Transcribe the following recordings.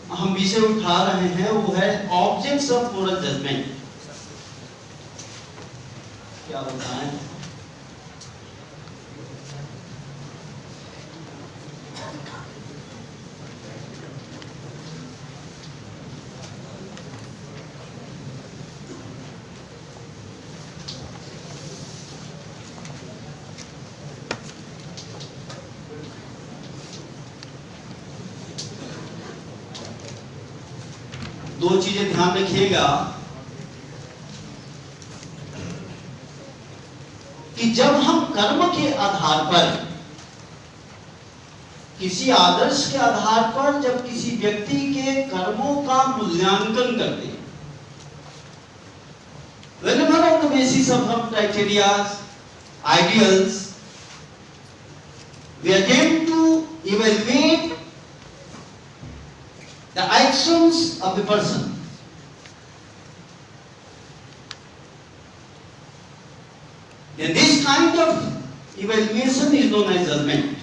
हम विषय उठा रहे हैं वो है ऑब्जेक्ट्स ऑफ मोरल जजमेंट। क्या बताएं? दो चीजें ध्यान रखिएगा कि जब हम कर्म के आधार पर, किसी आदर्श के आधार पर जब किसी व्यक्ति के कर्मों का मूल्यांकन करते हैं, whenever on the basis of some criteria, ideals, we attempt to evaluate the actions of a person. Then this kind of evaluation is known as judgment.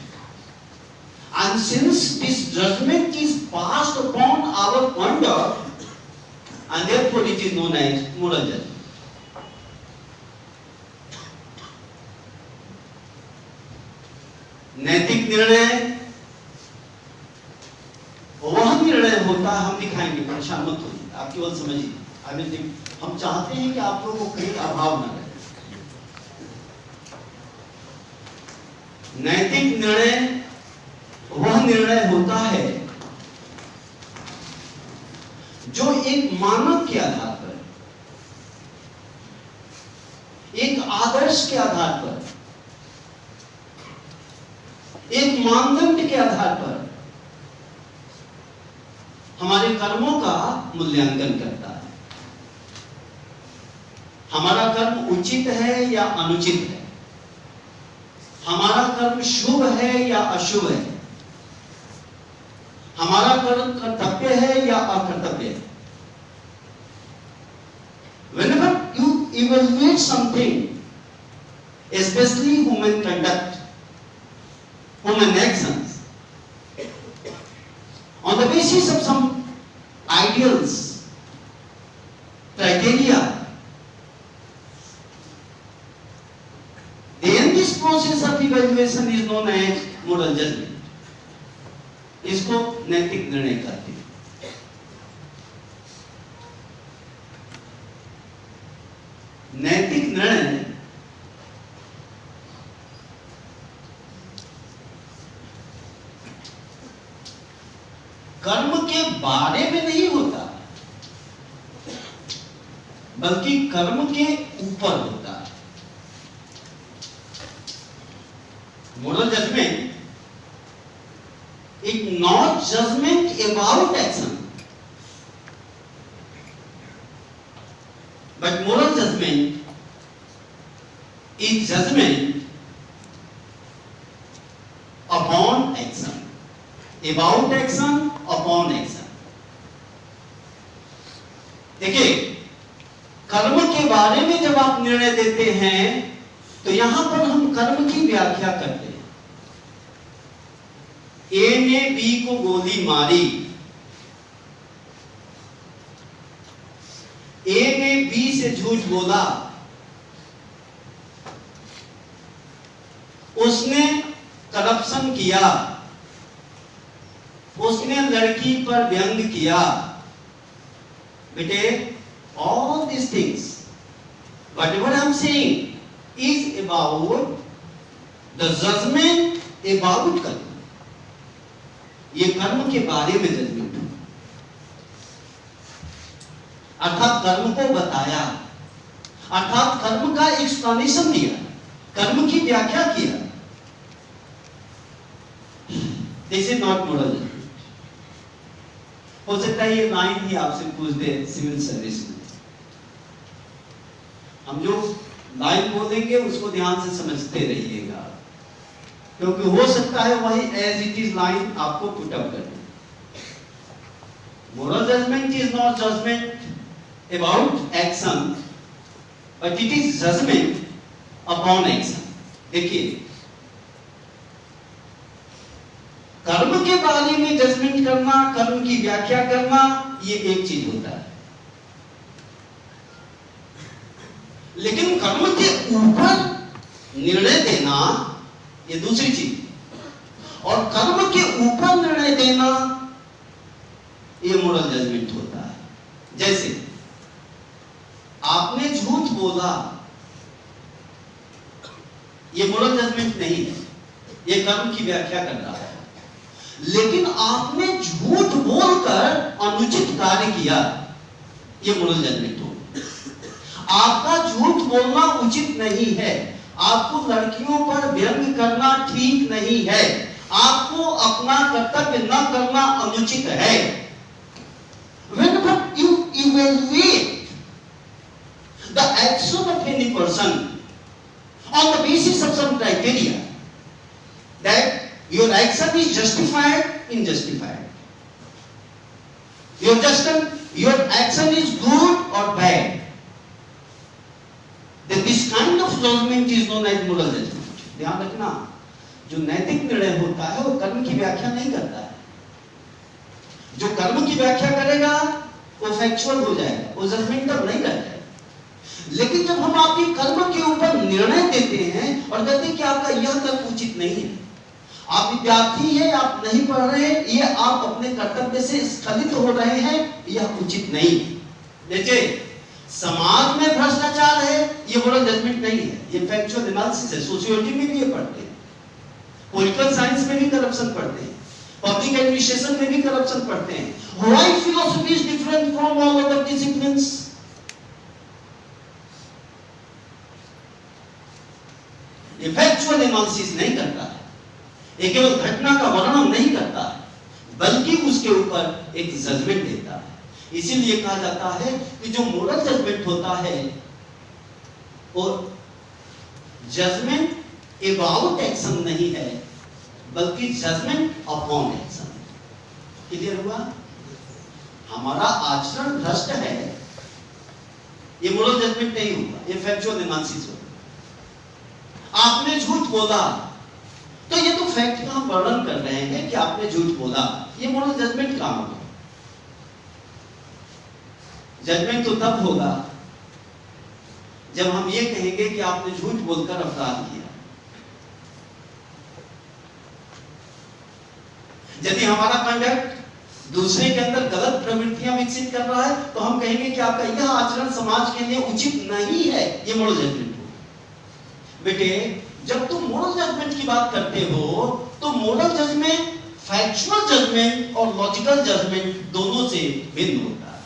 And since this judgment is passed upon our conduct, and therefore it is known as moral judgment. नैतिक निर्णय वह निर्णय होता है, हम दिखाएंगे, परेशान मत होइए, आप केवल समझिए। हम चाहते हैं कि आप लोगों को कहीं अभाव न रहे। नैतिक निर्णय वह निर्णय होता है जो एक मानक के आधार पर, एक आदर्श के आधार पर, एक मानदंड के आधार पर हमारे कर्मों का मूल्यांकन करता है। हमारा कर्म उचित है या अनुचित है, हमारा कर्म शुभ है या अशुभ है, हमारा कर्म कर्तव्य है या अकर्तव्य है। Whenever you evaluate something, especially human conduct, human actions, on the basis of some ideals, criteria, then this process of evaluation is known as moral judgment. इसको नैतिक निर्णय कहते हैं। नैतिक निर्णय कर्म के बारे में नहीं होता, बल्कि कर्म के ऊपर होता है। Moral judgement it not judgement about action, but moral judgement is judgement upon action, about action, upon action. देखिए, कर्म के बारे में जब आप निर्णय देते हैं तो यहां पर हम कर्म की व्याख्या करते हैं। ए ने बी को गोली मारी, ए ने बी से झूठ बोला, उसने करप्शन किया, उसने लड़की पर व्यंग किया। बेटे, all these things, whatever I am saying, is about the judgment about कर्म। ये कर्म के बारे में जजमेंट है, अर्थात कर्म को बताया, अर्थात कर्म का एक्सप्लेनेशन दिया, कर्म की व्याख्या किया। This is not moral judgement. हो सकता है ये लाइन ही आपसे पूछ दे सिविल सर्विस में। हम जो लाइन बोलेंगे उसको ध्यान से समझते रहिएगा, क्योंकि हो सकता है वही एज इट इज लाइन आपको पुट अप कर दे। Moral judgement is not judgement about action, but it is judgement upon action. देखिए, कर्म के बारे में जजमेंट करना, कर्म की व्याख्या करना, ये एक चीज होता है। लेकिन कर्म के ऊपर निर्णय देना ये दूसरी चीज, और कर्म के ऊपर निर्णय देना ये मोरल जजमेंट होता है। जैसे आपने झूठ बोला, ये मोरल जजमेंट नहीं है, ये कर्म की व्याख्या कर रहा है। लेकिन आपने झूठ बोलकर अनुचित कार्य किया, ये मोरल जजमेंट हो। आपका झूठ बोलना उचित नहीं है, आपको लड़कियों पर व्यंग करना ठीक नहीं है, आपको अपना कर्तव्य न करना अनुचित है। Whenever you evaluate the action of any person on the basis of some criteria, that your action is justified, injustified, your action is good or bad, then this kind of judgment is known as moral judgment. ध्यान रखना, जो नैतिक निर्णय होता है वो कर्म की व्याख्या नहीं करता है। जो कर्म की व्याख्या करेगा वो फैक्चुअल हो जाएगा, वो जजमेंटल नहीं रहता है। लेकिन जब हम आपके कर्म के ऊपर निर्णय देते हैं और कहते हैं कि आपका यह कर्म उचित नहीं है, आप विद्यार्थी हैं, आप नहीं पढ़ रहे हैं, ये आप अपने कर्तव्य से स्खलित हो रहे हैं, यह उचित नहीं है। देखिए, समाज में भ्रष्टाचार है, ये मोरल जजमेंट नहीं है, ये फैक्चुअल एनालिसिस है। सोशियोलॉजी में भी ये पढ़ते हैं, पॉलिटिकल साइंस में भी करप्शन पढ़ते हैं, पब्लिक एडमिनिस्ट्रेशन में भी करप्शन पढ़ते हैं। Why philosophy is different from all other disciplines? ये फैक्चुअल एनालिसिस नहीं करता है, ये केवल घटना का वर्णन नहीं करता है, बल्कि उसके ऊपर एक जजमेंट देता है। इसीलिए कहा जाता है कि जो मोरल जजमेंट होता है वो जजमेंट अबाउट एक्शन नहीं है, बल्कि जजमेंट अपॉन एक्शन। क्लियर हुआ? हमारा आचरण भ्रष्ट है, ये मोरल जजमेंट नहीं होगा, ये फैक्चुअल एनालिसिस होगा। आपने झूठ बोला, तो ये तो फैक्ट का हम वर्णन कर रहे हैं कि आपने झूठ बोला, ये मोरल जजमेंट कहां होगा? जजमेंट तो तब होगा जब हम ये कहेंगे कि आपने झूठ बोलकर अपराध किया। यदि हमारा कंडक्ट दूसरे के अंदर गलत प्रवृत्तियां विकसित कर रहा है, तो हम कहेंगे कि आपका यह आचरण समाज के लिए उचित नहीं है, ये मोरल जजमेंट हो। बेटे, जब तुम मोरल जजमेंट की बात करते हो तो मोरल जजमेंट फैक्चुअल जजमेंट और लॉजिकल जजमेंट दोनों से भिन्न होता है।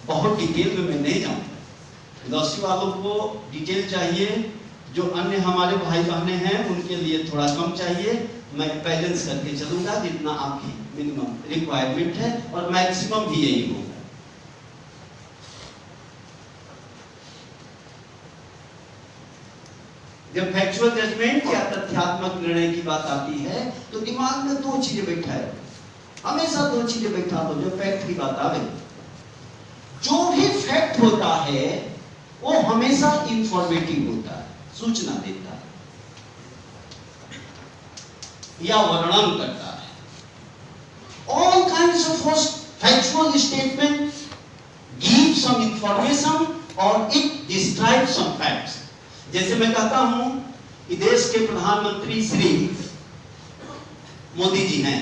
बहुत डिटेल में मैं नहीं जाऊंगा, फिलॉसफी वालों को डिटेल चाहिए, जो अन्य हमारे भाई बहने हैं उनके लिए थोड़ा कम चाहिए। मैं बैलेंस करके चलूंगा, जितना आपकी मिनिमम रिक्वायरमेंट है, और मैक्सिमम भी यही होगा। जब फैक्चुअल जजमेंट या तथ्यात्मक निर्णय की बात आती है तो दिमाग में दो चीजें बैठाए, हमेशा दो चीजें बैठा दो। जब फैक्ट की बात आवे, जो भी फैक्ट होता है वो हमेशा इंफॉर्मेटिव होता है, सूचना देता है या वर्णन करता है। All kinds of factual statement give some information or it describes some facts. जैसे मैं कहता हूं कि देश के प्रधानमंत्री श्री मोदी जी हैं,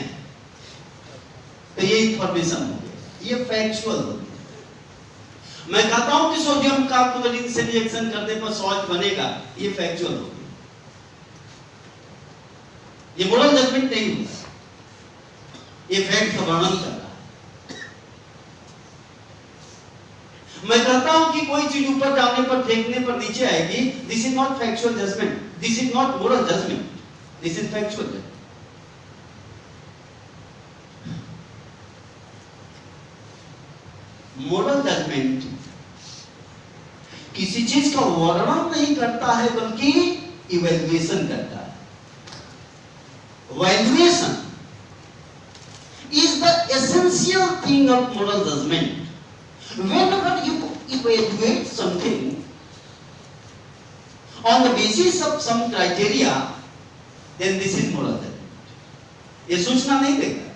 तो ये इंफॉर्मेशन हो गई, ये फैक्चुअल हो गई। मैं कहता हूं कि सोडियम कार्बोनेट से रिएक्शन करने पर सॉल्ट बनेगा, ये फैक्चुअल हो गई, ये मोरल जजमेंट नहीं होगा, ये फैक्ट का वर्णन कर रहा है। मैं कहता हूं कि कोई चीज ऊपर जाने पर फेंकने पर नीचे आएगी, this is not factual judgement, this is not moral judgement, this is factual judgement. Moral judgement किसी चीज का वर्णन नहीं करता है, बल्कि इवैल्यूएशन करता है। Valuation is the essential thing of moral judgment. Whenever you evaluate something, on the basis of some criteria, then this is moral judgment. ये सूचना नहीं देगा,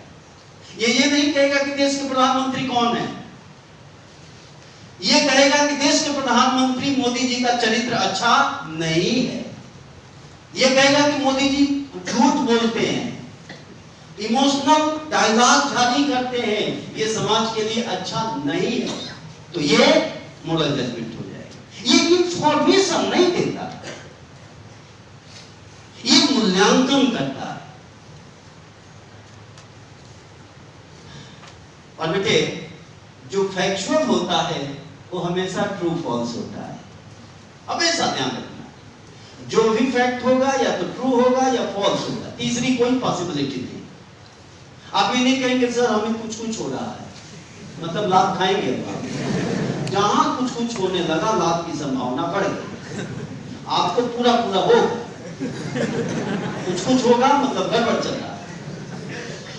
ये नहीं कहेगा कि देश के प्रधानमंत्री कौन है, ये कहेगा कि देश के प्रधानमंत्री मोदी जी का चरित्र अच्छा नहीं है, ये कहेगा कि मोदी जी झूठ बोलते हैं, इमोशनल डायलॉग जारी करते हैं, ये समाज के लिए अच्छा नहीं है, तो ये मोरल जजमेंट हो जाएगा। ये इंफॉर्मेशन नहीं देता, ये मूल्यांकन करता है। और बेटे जो फैक्चुअल होता है वो हमेशा ट्रू फॉल्स होता है, हमेशा ध्यान रखना। जो भी फैक्ट होगा या तो ट्रू होगा या फॉल्स होगा, तीसरी कोई पॉसिबिलिटी नहीं। आप ये नहीं कहेंगे सर हमें कुछ कुछ हो रहा है, मतलब लाभ खाएंगे, जहां कुछ कुछ होने लगा लाभ की संभावना बढ़ गई, आपको पूरा पूरा हो कुछ कुछ होगा मतलब गड़बड़ चल रहा है।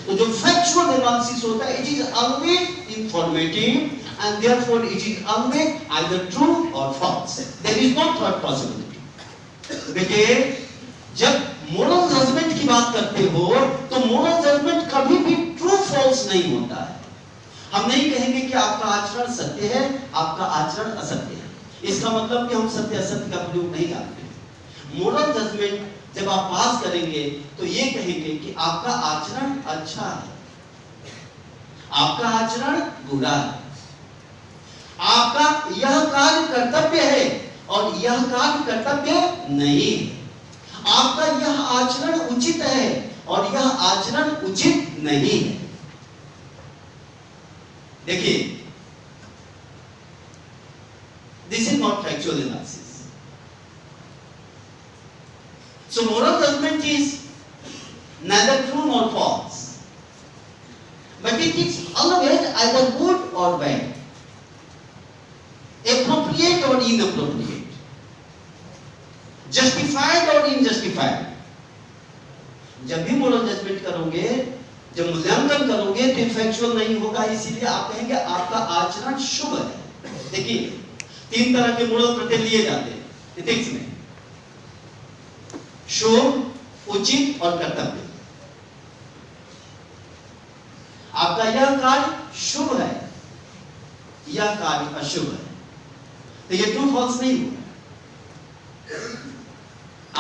तो जो फैक्चुअल एनालिसिस होता है, it is always informative and therefore it is always either true or false. There is no third possibility. बेटे जब मोरल जजमेंट की बात करते हो तो मोरल जजमेंट कभी भी ट्रू फॉल्स नहीं होता है। हम नहीं कहेंगे कि आपका आचरण सत्य है, आपका आचरण असत्य है। इसका मतलब कि हम सत्य असत्य का प्रयोग नहीं करते। मोरल जजमेंट जब आप पास करेंगे तो ये कहेंगे कि आपका आचरण अच्छा है, आपका आचरण बुरा है, आपका यह कार्य कर्तव्य है और यह कार्य कर्तव्य नहीं है, आपका यह आचरण उचित है और यह आचरण उचित नहीं है। देखिए, this is not factual analysis. So moral judgement is neither true nor false, but it is always either good or bad, appropriate or inappropriate, justified or unjustified। जब भी मोरल जजमेंट करोगे, जब मूल्यांकन करोगे तो फैक्चुअल नहीं होगा, इसीलिए आप कहेंगे आपका आचरण शुभ है। देखिए, तीन तरह के मोरल प्रत्यय लिए जाते हैं एथिक्स में, शुभ, उचित और कर्तव्य। आपका यह कार्य शुभ है, यह कार्य अशुभ है, तो ये ट्रू फॉल्स नहीं होगा।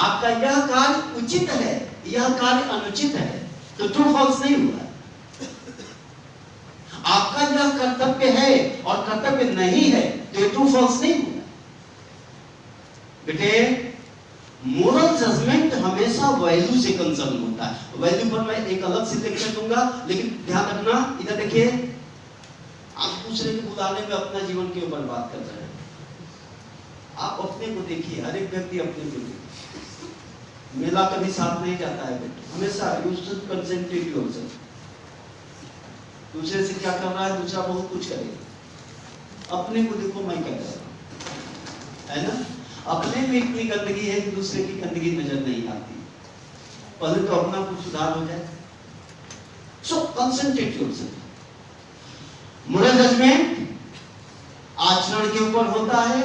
आपका यह कार्य उचित है, यह कार्य अनुचित है, तो ट्रू फॉल्स नहीं हुआ। आपका यह कर्तव्य है और कर्तव्य नहीं है, तो ये ट्रू फॉल्स नहीं हुआ। बेटे मोरल जजमेंट हमेशा वैल्यू से कंसर्न होता है। वैल्यू पर मैं एक अलग से लेक्चर दूंगा, लेकिन ध्यान रखना, इधर देखिए, आप दूसरे को बुलाने में अपना जीवन के ऊपर बात कर रहे हैं, आप अपने को देखिए, हर एक व्यक्ति अपने को देखिए। मेला कभी साथ नहीं जाता है बेटे, हमेशा यू शुड कंसंट्रेट योरसेल्फ। दूसरे से क्या कर रहा है, दूसरा बहुत कुछ करेगा, अपने को देखो मैं क्या कर रहा हूं, है ना। अपने में इतनी गंदगी है कि दूसरे की गंदगी नजर नहीं आती। पहले तो अपना कुछ सुधार हो जाए। सो कंसंट्रेट योरसेल्फ। मोरल जजमेंट आचरण के ऊपर होता है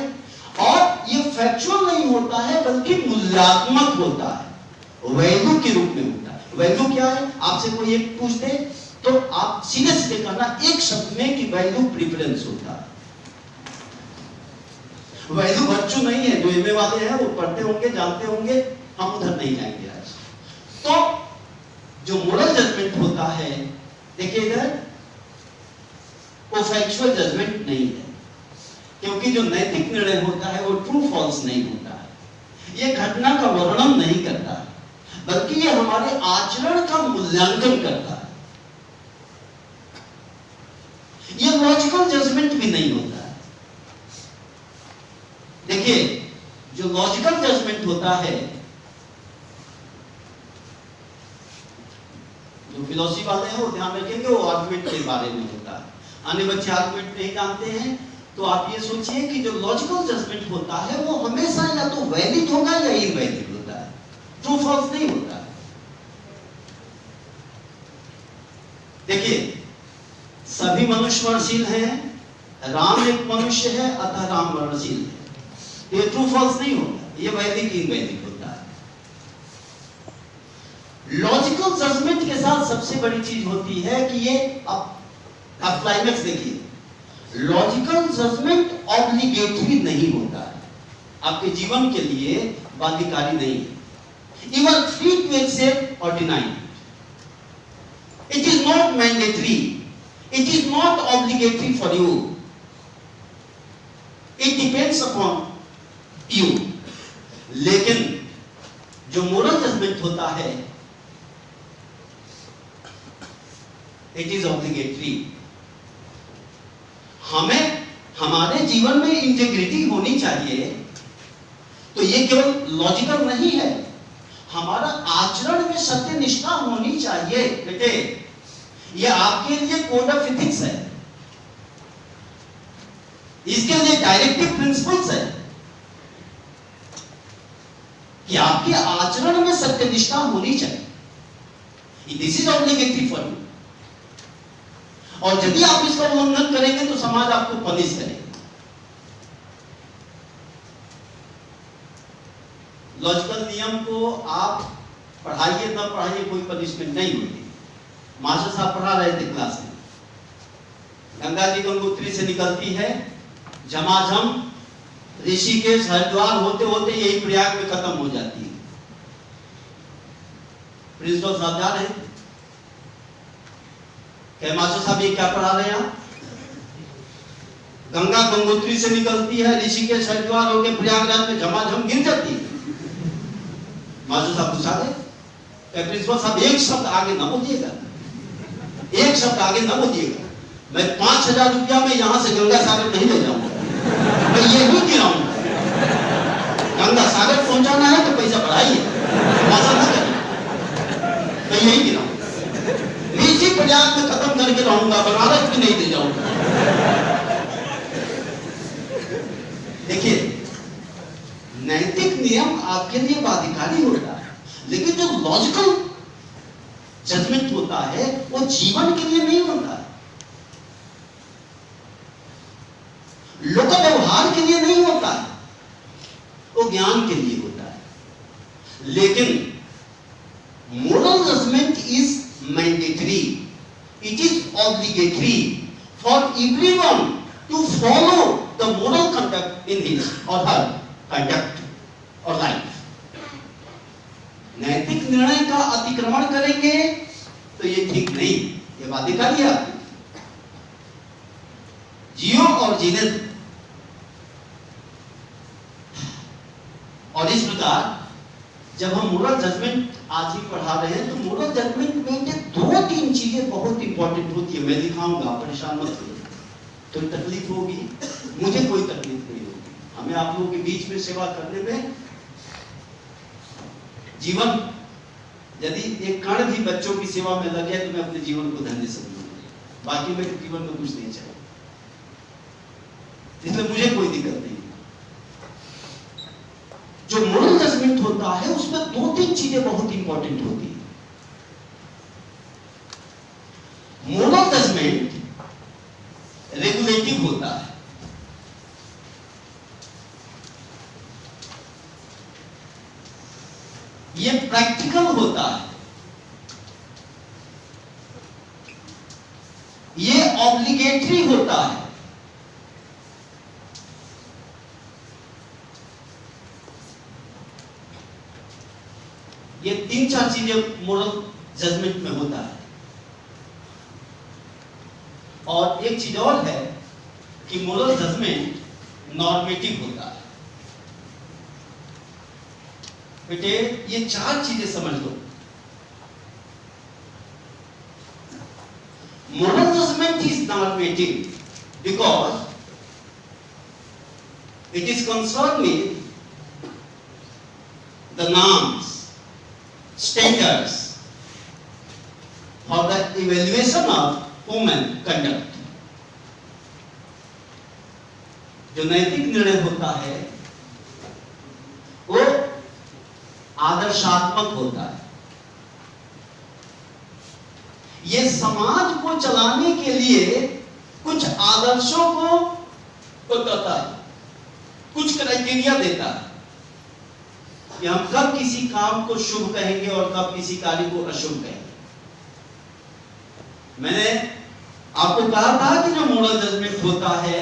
और ये फैक्चुअल नहीं होता है बल्कि मूल्यात्मक होता है, वैल्यू के रूप में होता है। वैल्यू क्या है, आपसे कोई एक पूछ दे तो आप सीधे सीधे कहना एक शब्द में कि वैल्यू प्रेफरेंस होता है। वैल्यू वर्चू नहीं है, जो एमए वाले हैं वो पढ़ते होंगे, जानते होंगे, हम उधर नहीं जाएंगे आज। तो जो मोरल जजमेंट होता है, देखिए इधर, वो फैक्चुअल जजमेंट नहीं है, क्योंकि जो नैतिक निर्णय होता है वो ट्रू फॉल्स नहीं होता है। ये घटना का वर्णन नहीं करता है, बल्कि ये हमारे आचरण का मूल्यांकन करता है। ये लॉजिकल जजमेंट भी नहीं होता है। देखिए, जो लॉजिकल जजमेंट होता है, जो फिलॉसफी वाले हैं वो ध्यान रखेंगे, वो आर्गुमेंट के बारे में होता है। अन्य बच्चे आर्गुमेंट नहीं जानते हैं, तो आप ये सोचिए कि जो लॉजिकल जजमेंट होता है वो हमेशा या तो वैलिड होगा या इनवैलिड होता है, ट्रू फॉल्स नहीं होता है। देखिए, सभी मनुष्य मरणशील हैं, राम एक मनुष्य है अतः राम मरणशील है, ये ट्रू फॉल्स नहीं होगा। ये वैदिक इनवैदिक होता है। लॉजिकल जजमेंट के साथ सबसे बड़ी चीज होती है कि ये अब क्लाइमेक्स देखिए, लॉजिकल जजमेंट ऑब्लिगेटरी नहीं होता है, आपके जीवन के लिए बाध्यकारी नहीं है। You are free to accept or deny it. It is not mandatory. It is not obligatory for you. It depends upon you. लेकिन जो मोरल जजमेंट होता है, it is obligatory. हमें हमारे जीवन में इंटेग्रिटी होनी चाहिए, तो ये केवल लॉजिकल नहीं है, हमारा आचरण में सत्य निष्ठा होनी चाहिए। बेटे, ये आपके लिए कोड ऑफ एथिक्स है, इसके लिए डायरेक्टिव प्रिंसिपल्स है कि आपके आचरण में सत्य निष्ठा होनी चाहिए। This is obligatory for you. और यदि आप इसका उल्लंघन करेंगे तो समाज आपको पनिश करेगा। लॉजिकल नियम को आप पढ़ाइए न पढ़ाइए, कोई पनिशमेंट नहीं होती। मास्टर साहब पढ़ा रहे थे क्लास में, गंगा जी गंगोत्री से निकलती है, झमाझम ऋषिकेश हरिद्वार होते होते यही प्रयाग में खत्म हो जाती है। प्रिंसिपल साहब जा रहे थे, क्या मास्टर साहब ये क्या पढ़ा रहे हैं आप? गंगा गंगोत्री से निकलती है, ऋषिकेश हरिद्वार होकर प्रयागराज में झमाझम गिर जाती है। मास्टर साहब पूछा गए, प्रिंसिपल साहब एक शब्द आगे ना बोलिएगा, एक शब्द आगे ना बोलिएगा, मैं 5,000 रुपया में यहां से गंगा सागर नहीं ले जाऊंगा, मैं यही गिराऊंगा। गंगा सागर पहुंचाना है तो पैसा बढ़ाइए, ऐसा ना करिए, मैं यही गिराऊंगा, इसी प्रयाग में खत्म करके रहूंगा, बनारस भी नहीं ले जाऊंगा। देखिए, नैतिक नियम आपके लिए बाध्यकारी होता है, लेकिन जो लॉजिकल जजमेंट होता है वो जीवन के लिए नहीं होता है, लोक व्यवहार के लिए नहीं होता है, वो ज्ञान के लिए होता है। लेकिन moral judgement is mandatory, it is obligatory for everyone to follow the moral conduct in his और हर कंडक्ट और लाइफ। नैतिक निर्णय का अतिक्रमण करेंगे तो ये ठीक नहीं, ये बाध्यकारी है आपकी। जियो और जीने दो। और इस प्रकार जब हम मोरल जजमेंट आज ही पढ़ा रहे हैं, तो मोरल जजमेंट में ये 2-3 चीजें बहुत इंपॉर्टेंट होती है। मैं दिखाऊंगा, परेशान मत होइए, तो तकलीफ होगी, मुझे कोई तकलीफ नहीं होगी, हमें आप लोगों के बीच में सेवा करने में जीवन, यदि एक कण भी बच्चों की सेवा में लगे तो मैं अपने जीवन को धन्य समझूंगा। बाकी मेरे जीवन में कुछ नहीं चाहिए, इसलिए मुझे कोई दिक्कत नहीं। जो मोरल जजमेंट होता है उसमें 2-3 चीजें बहुत इंपॉर्टेंट होती है। मोरल जजमेंट रेगुलेटिव होता है, ये प्रैक्टिकल होता है, ये ऑब्लिगेटरी होता है, ये 3-4 चीजें मोरल जजमेंट में होता है। और एक चीज और है कि मोरल जजमेंट नॉर्मेटिव होता है। बेटे, ये 4 चीजें समझ लो। Moral judgement is normative because it is concern with the norms, standards for the evaluation of human conduct। जो नैतिक निर्णय होता है वो आदर्शात्मक होता है, ये समाज को चलाने के लिए कुछ आदर्शों को बताता है, कुछ क्राइटेरिया देता है। कि हम कब किसी काम को शुभ कहेंगे और कब किसी कार्य को अशुभ कहेंगे। मैंने आपको कहा था कि जो मोरल जजमेंट होता है,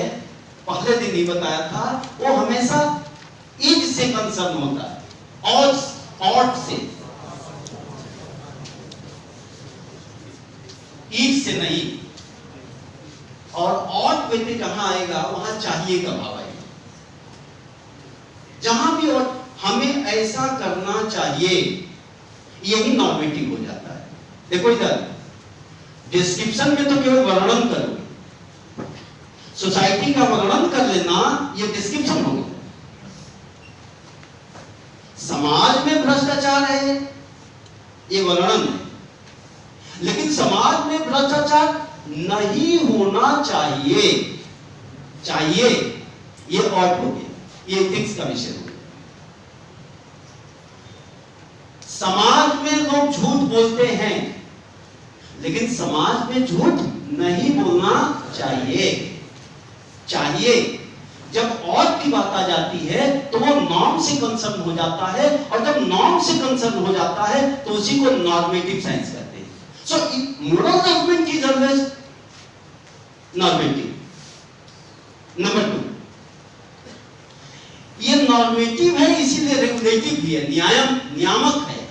पहले दिन ही बताया था, वो हमेशा इज से कंसर्न होता है, ऑट से, इज से नहीं। और ऑट व्यक्ति कहां आएगा, वहां चाहिए का भाव आएगा। जहां भी और हमें ऐसा करना चाहिए, यही नॉर्मेटिव हो जाता है। देखो इधर डिस्क्रिप्शन में तो केवल वर्णन करोगे, सोसाइटी का वर्णन कर लेना ये डिस्क्रिप्शन हो गया। समाज में भ्रष्टाचार है, ये वर्णन है। लेकिन समाज में भ्रष्टाचार नहीं होना चाहिए, ये ऑट हो गया, ये एथिक्स का विषय हो गया। समाज में लोग झूठ बोलते हैं, लेकिन समाज में झूठ नहीं बोलना चाहिए। जब ऑट की बात आ जाती है तो वो नॉर्म से कंसर्न हो जाता है, और जब नॉर्म से कंसर्न हो जाता है तो उसी को नॉर्मेटिव साइंस कहते हैं। So moral judgement is always normative. Number 2, ये नॉर्मेटिव है, इसीलिए रेगुलेटिव भी है, नियामक है।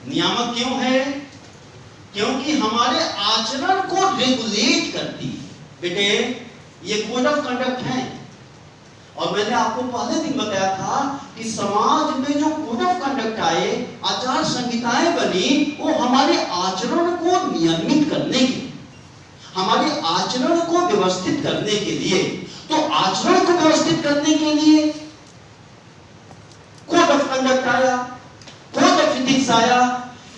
नियामक क्यों है? क्योंकि हमारे आचरण को रेगुलेट करती है। बेटे, ये कोड ऑफ कंडक्ट है, और मैंने आपको पहले दिन बताया था कि समाज में जो कोड ऑफ कंडक्ट आए, आचार संहिताएं बनी, वो हमारे आचरण को नियमित करने के, हमारे आचरण को व्यवस्थित करने के लिए। तो आचरण को व्यवस्थित करने के लिए कोड ऑफ कंडक्ट आया, कोड ऑफ एथिक्स आया,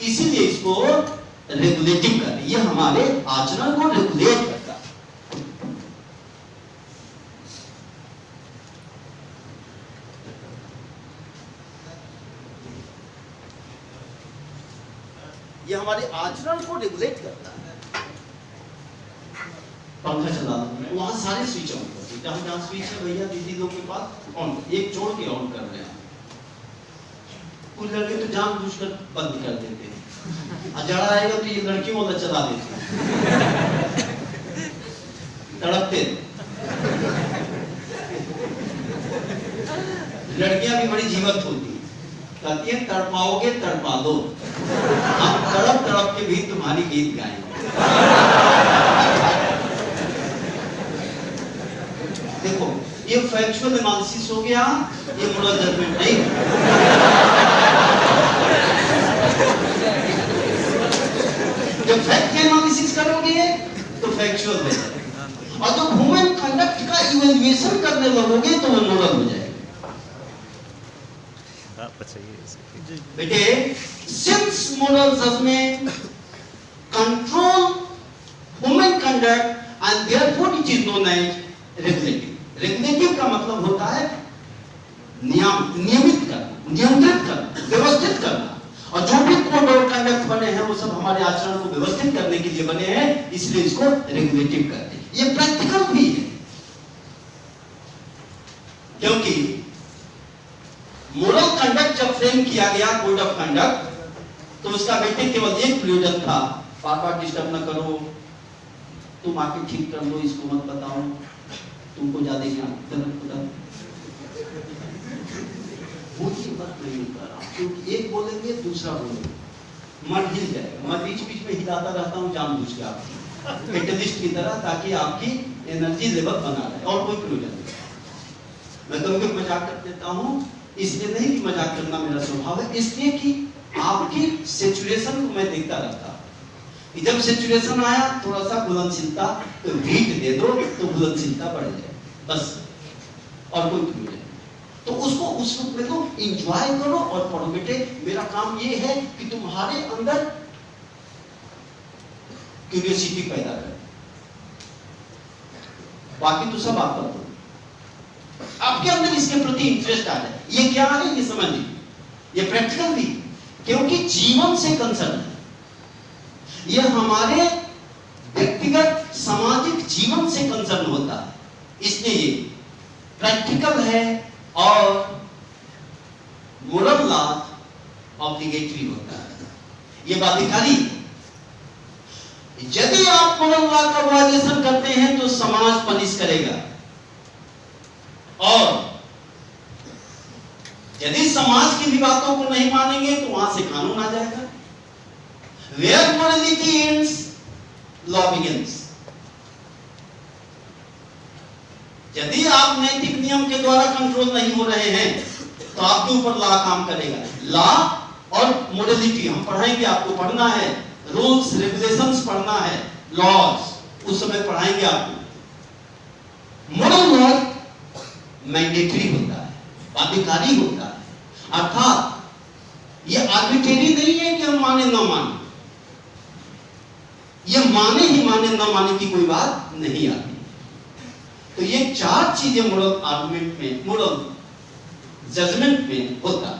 इसीलिए इसको रेगुलेटिव कर, ये हमारे आचरण को रेगुलेट करता है। ये हमारे आचरण को रेगुलेट करता है। पंखा चला दो, वहां सारे स्विच ऑन कर दो, जहां जहां स्विच है भैया दीदी लोग के पास ऑन, एक जोड़ के ऑन कर रहे हैं। कुछ लड़के तो जानबूझकर बंद कर देते हैं, जड़ा आएगा तो ये लड़कियों वाला चला देते हैं, तड़पते। लड़कियां भी बड़ी जीवत होती है, कहती है तड़पाओगे तड़पा दो, हम तड़प तड़प के भी तुम्हारी गीत गाएंगे। देखो, ये फैक्चुअल एनालिसिस हो गया, ये मोरल जजमेंट नहीं। जब फैक्ट का एनालिसिस करोगे तो फैक्चुअल हो जाएगा, और जब ह्यूमन कंडक्ट का इवैल्यूएशन करने लगोगे तो वो मोरल हो जाएगा। बेटे, since moral judgement control human conduct and therefore it is known as regulative. Regulative का मतलब होता है नियमित करना, नियंत्रित करना, व्यवस्थित करना। और जो भी कोड और कंडक्ट बने हैं वो सब हमारे आचरण को व्यवस्थित करने के लिए बने हैं, इसलिए इसको रेगुलेटिव कहते हैं। ये प्रैक्टिकल भी है, क्योंकि मोरल कंडक्ट जब फ्रेम किया गया, कोड ऑफ कंडक्ट, तो उसका बेटे केवल एक प्रयोजन था, बार बार डिस्टर्ब न करो, तुम आके ठीक कर लो, इसको मत बताओ, तुमको ज्यादा ज्ञान नहीं कर रहा, क्योंकि एक बोलेंगे दूसरा बोलेंगे, मन हिल जाएगा। मैं बीच बीच में हिलाता रहता हूँ जानबूझ के आपकी कैटलिस्ट की तरह, ताकि आपकी एनर्जी लेवल बना रहे, और कोई प्रयोजन नहीं। मैं कभी मजाक कर देता हूँ, इसलिए नहीं कि मजाक करना मेरा स्वभाव है, इसलिए कि आपकी सिचुएशन को मैं देखता रहता हूँ। जब सिचुएशन आया थोड़ा सा घुलनशीलता, तो हीट दे दो तो घुलनशीलता बढ़ जाए, बस, और कोई प्रयोजन। तो उसको उस रूप में तो एंजॉय करो और पढ़ो। बेटे, मेरा काम ये है कि तुम्हारे अंदर क्यूरियोसिटी पैदा करें, बाकी तो सब आपका तो आपके अंदर इसके प्रति इंटरेस्ट आ जाए। ये क्या है ये समझ लीजिए, ये प्रैक्टिकल भी, क्योंकि जीवन से कंसर्न है, ये हमारे व्यक्तिगत सामाजिक जीवन से कंसर्न होता है, इसलिए ये प्रैक्टिकल है और मोरल लॉ ऑब्लिगेटरी होता है, ये बाध्यकारी। यदि आप मोरल लॉ का वायलेशन करते हैं तो समाज पनिश करेगा, और यदि समाज की भी बातों को नहीं मानेंगे तो वहां से कानून आ जाएगा। Where morality ends, law begins. यदि आप नैतिक नियम के द्वारा कंट्रोल नहीं हो रहे हैं तो आपके ऊपर लॉ काम करेगा। लॉ और मोरलिटी हम पढ़ाएंगे, आपको पढ़ना है, रूल्स रेगुलेशंस पढ़ना है, लॉज उस समय पढ़ाएंगे आपको। मोरल लॉ मैंडेटरी होता है, बाध्यकारी होता है, अर्थात ये आर्बिट्रेरी नहीं है कि हम माने ना माने, ये माने ही माने ना माने की कोई बात नहीं आती। तो ये चार चीजें मोरल आर्गुमेंट में, मोरल जजमेंट में होता है।